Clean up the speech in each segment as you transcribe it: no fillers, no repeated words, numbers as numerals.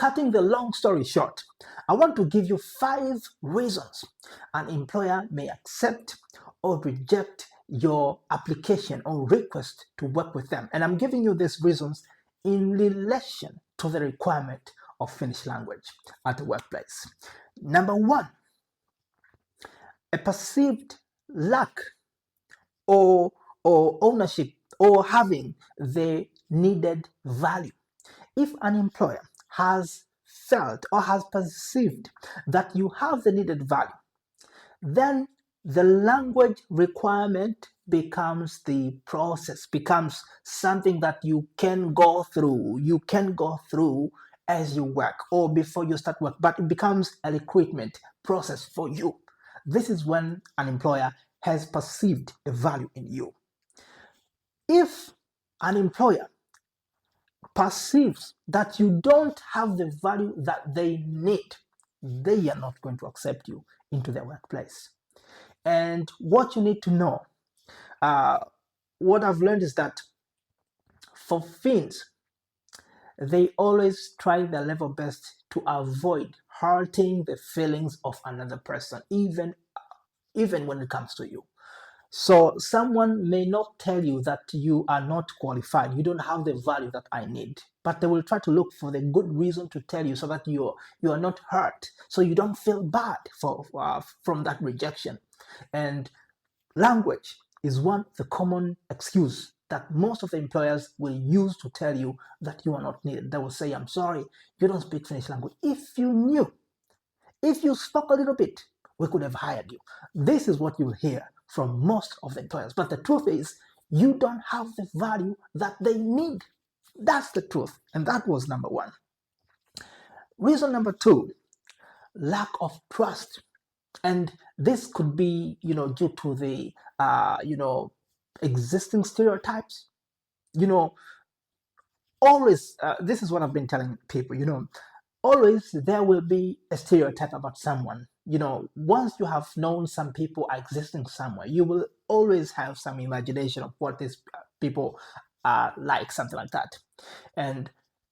cutting the long story short, I want to give you 5 reasons an employer may accept or reject your application or request to work with them. And I'm giving you these reasons in relation to the requirement of Finnish language at the workplace. Number 1, a perceived lack or ownership or having the needed value. If an employer has felt or has perceived that you have the needed value, then the language requirement becomes the process, becomes something that you can go through. You can go through as you work or before you start work, but it becomes a recruitment process for you. This is when an employer has perceived a value in you. If an employer perceives that you don't have the value that they need, they are not going to accept you into their workplace. And what you need to know, what I've learned is that for Finns, they always try their level best to avoid hurting the feelings of another person, even when it comes to you. So someone may not tell you that you are not qualified, you don't have the value that I need, but they will try to look for the good reason to tell you so that you are not hurt, so you don't feel bad from that rejection. And language is one of the common excuse that most of the employers will use to tell you that you are not needed. They will say, I'm sorry, you don't speak Finnish language. If you knew, if you spoke a little bit, we could have hired you. This is what you will hear from most of the employers. But the truth is, you don't have the value that they need. That's the truth. And that was number 1. Reason number 2, lack of trust. And this could be, due to the, existing stereotypes. Always, this is what I've been telling people, always there will be a stereotype about someone. Once you have known some people are existing somewhere, you will always have some imagination of what these people are like, something like that. And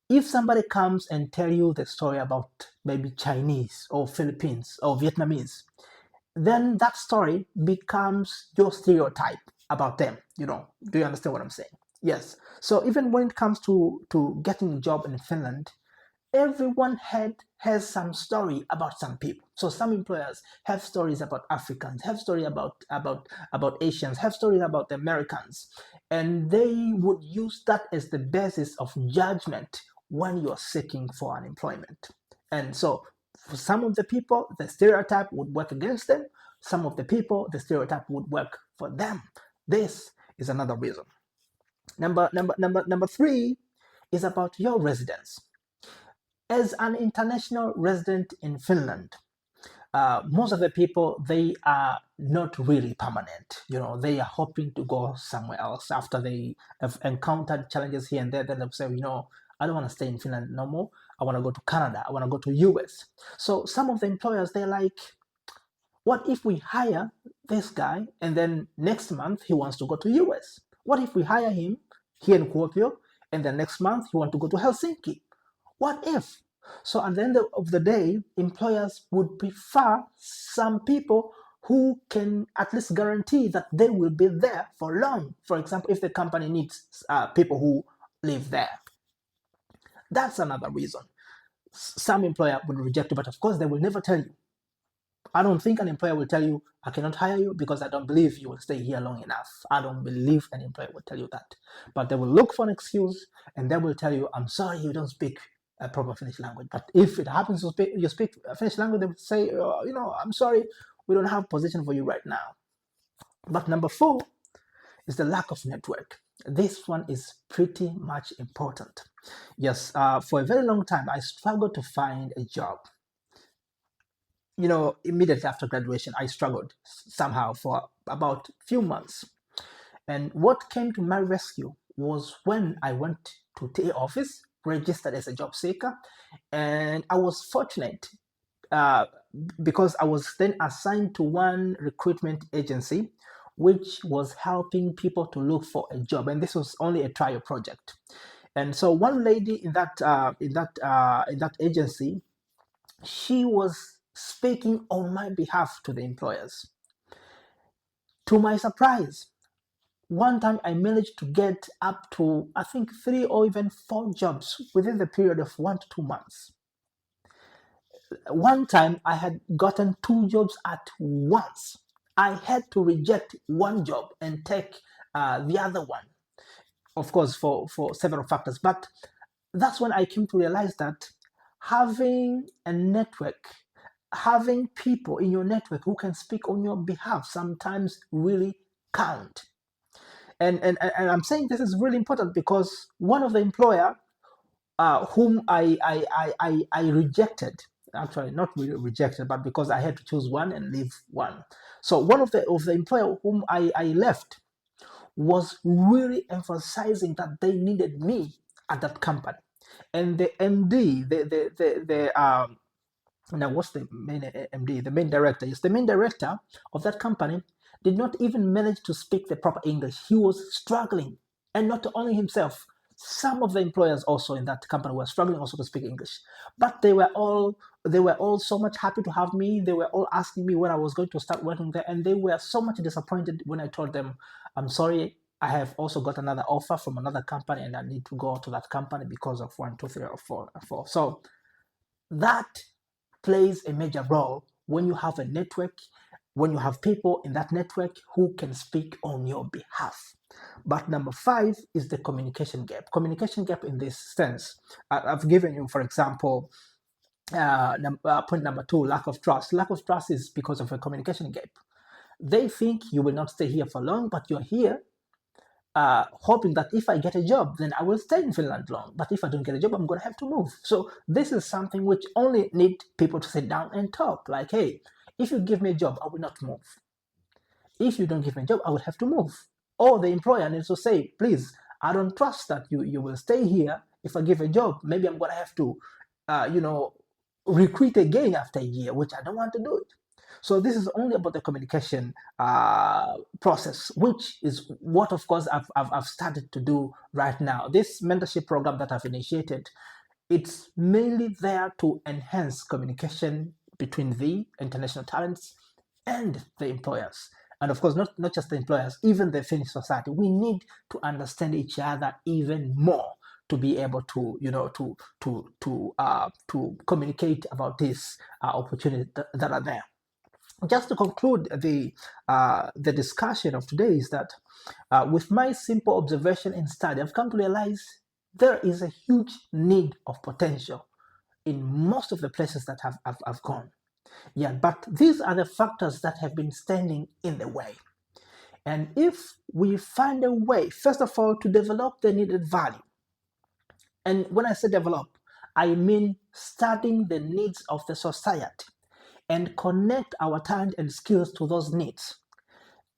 if somebody comes and tell you the story about maybe Chinese or Philippines or Vietnamese, then that story becomes your stereotype about them. Do you understand what I'm saying? Yes. So even when it comes to getting a job in Finland, everyone has some story about some people. So some employers have stories about Africans, have stories about Asians, have stories about the Americans, and they would use that as the basis of judgment when you're seeking for an employment. And so for some of the people, the stereotype would work against them. Some of the people, the stereotype would work for them. This is another reason. Number 3 is about your residence. As an international resident in Finland, most of the people, they are not really permanent. They are hoping to go somewhere else after they have encountered challenges here and there. Then they'll say, I don't want to stay in Finland no more. I want to go to Canada. I want to go to US. So some of the employers, they're like, what if we hire this guy and then next month he wants to go to US? What if we hire him here in Kuopio and then next month he wants to go to Helsinki? What if? So at the end of the day, employers would prefer some people who can at least guarantee that they will be there for long. For example, if the company needs people who live there. That's another reason. Some employer will reject you, but of course they will never tell you. I don't think an employer will tell you, I cannot hire you because I don't believe you will stay here long enough. I don't believe an employer will tell you that. But they will look for an excuse and they will tell you, I'm sorry, you don't speak a proper Finnish language. But if it happens to you speak Finnish language, they would say, I'm sorry, we don't have position for you right now. But number 4 is the lack of network. This one is pretty much important. Yes, for a very long time, I struggled to find a job. Immediately after graduation, I struggled somehow for about a few months. And what came to my rescue was when I went to the office, registered as a job seeker, and I was fortunate because I was then assigned to one recruitment agency which was helping people to look for a job. And this was only a trial project. And so one lady in that agency, she was speaking on my behalf to the employers. To my surprise, one time I managed to get up to, I think, 3 or even 4 jobs within the period of 1 to 2 months. One time I had gotten 2 jobs at once. I had to reject one job and take the other one, of course, for several factors. But that's when I came to realize that having a network, having people in your network who can speak on your behalf sometimes really count. And I'm saying this is really important because one of the employer whom I rejected, actually not really rejected, but because I had to choose one and leave one. So one of the employer whom I left was really emphasizing that they needed me at that company. And the MD, now what's the main MD? The main director. Yes, the main director of that company did not even manage to speak the proper English. He was struggling, and not only himself. Some of the employers also in that company were struggling also to speak English. But they were all so much happy to have me. They were all asking me when I was going to start working there, and they were so much disappointed when I told them, "I'm sorry, I have also got another offer from another company, and I need to go to that company because of 1, 2, 3, or 4." So that plays a major role when you have a network, when you have people in that network who can speak on your behalf. But number 5 is the communication gap. Communication gap in this sense, I've given you, for example, point number 2, lack of trust. Lack of trust is because of a communication gap. They think you will not stay here for long, but you're here hoping that if I get a job, then I will stay in Finland long. But if I don't get a job, I'm going to have to move. So this is something which only need people to sit down and talk. Like, hey, if you give me a job, I will not move. If you don't give me a job, I will have to move. Or the employer needs to say, please, I don't trust that you will stay here. If I give a job, maybe I'm going to have to, recruit again after a year, which I don't want to do it. So this is only about the communication process, which is what, of course, I've started to do right now. This mentorship program that I've initiated, it's mainly there to enhance communication between the international talents and the employers. And of course, not just the employers, even the Finnish society. We need to understand each other even more to be able to, to communicate about these opportunities that are there. Just to conclude the discussion of today is that with my simple observation and study, I've come to realize there is a huge need of potential in most of the places that I've gone. Yeah, but these are the factors that have been standing in the way. And if we find a way, first of all, to develop the needed value, and when I say develop, I mean studying the needs of the society and connect our talent and skills to those needs,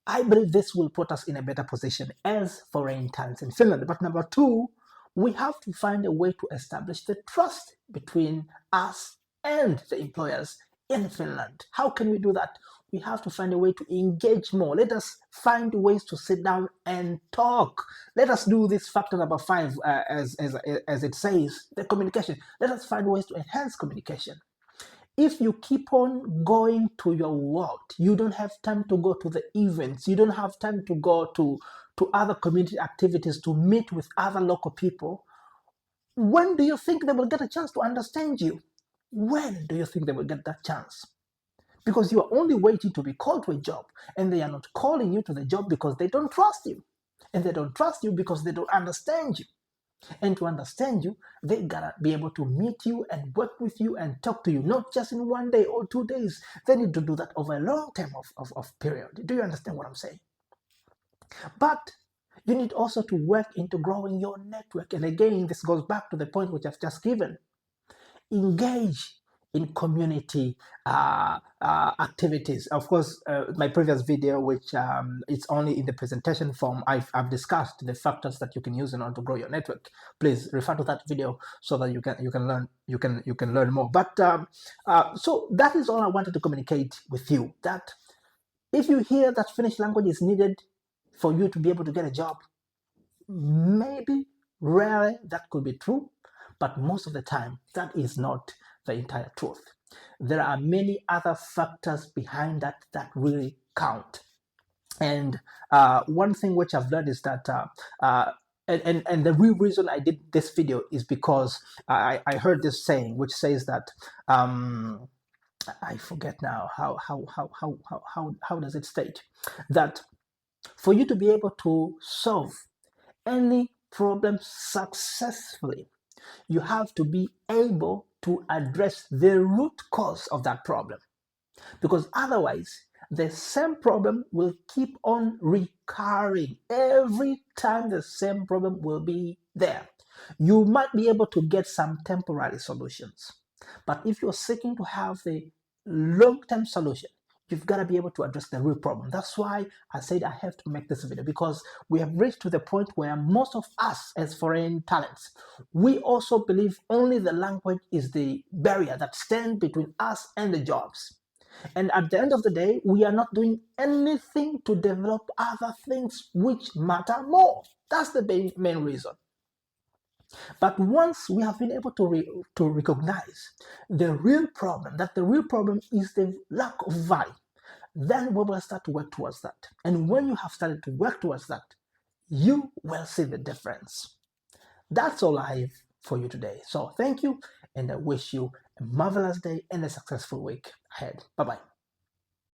I believe this will put us in a better position as foreign talents in Finland. But number 2, we have to find a way to establish the trust between us and the employers in Finland. How can we do that? We have to find a way to engage more. Let us find ways to sit down and talk. Let us do this factor number 5, as it says, the communication. Let us find ways to enhance communication. If you keep on going to your work, you don't have time to go to the events, you don't have time to go to other community activities, to meet with other local people, when do you think they will get a chance to understand you? When do you think they will get that chance? Because you are only waiting to be called to a job, and they are not calling you to the job because they don't trust you. And they don't trust you because they don't understand you. And to understand you, they gotta be able to meet you and work with you and talk to you, not just in 1 day or 2 days. They need to do that over a long term of period. Do you understand what I'm saying? But you need also to work into growing your network. And again, this goes back to the point which I've just given. Engage in community activities. Of course, my previous video, which it's only in the presentation form, I've discussed the factors that you can use in order to grow your network. Please refer to that video so that you can learn more. But so that is all I wanted to communicate with you. That if you hear that Finnish language is needed for you to be able to get a job, maybe Rarely that could be true, but most of the time that is not the entire truth. There are many other factors behind that that really count. And one thing which I've learned is that, and the real reason I did this video is because I heard this saying, which says that, I forget now how does it state that for you to be able to solve any problem successfully, you have to be able to address the root cause of that problem, because otherwise the same problem will keep on recurring. Every time the same problem will be there. You might be able to get some temporary solutions, but if you're seeking to have the long-term solution, you've got to be able to address the real problem. That's why I said I have to make this video, because we have reached to the point where most of us as foreign talents, we also believe only the language is the barrier that stands between us and the jobs. And at the end of the day, we are not doing anything to develop other things which matter more. That's the main reason. But once we have been able to recognize the real problem, that the real problem is the lack of value, then we will start to work towards that. And when you have started to work towards that, you will see the difference. That's all I have for you today. So thank you, and I wish you a marvelous day and a successful week ahead. Bye-bye.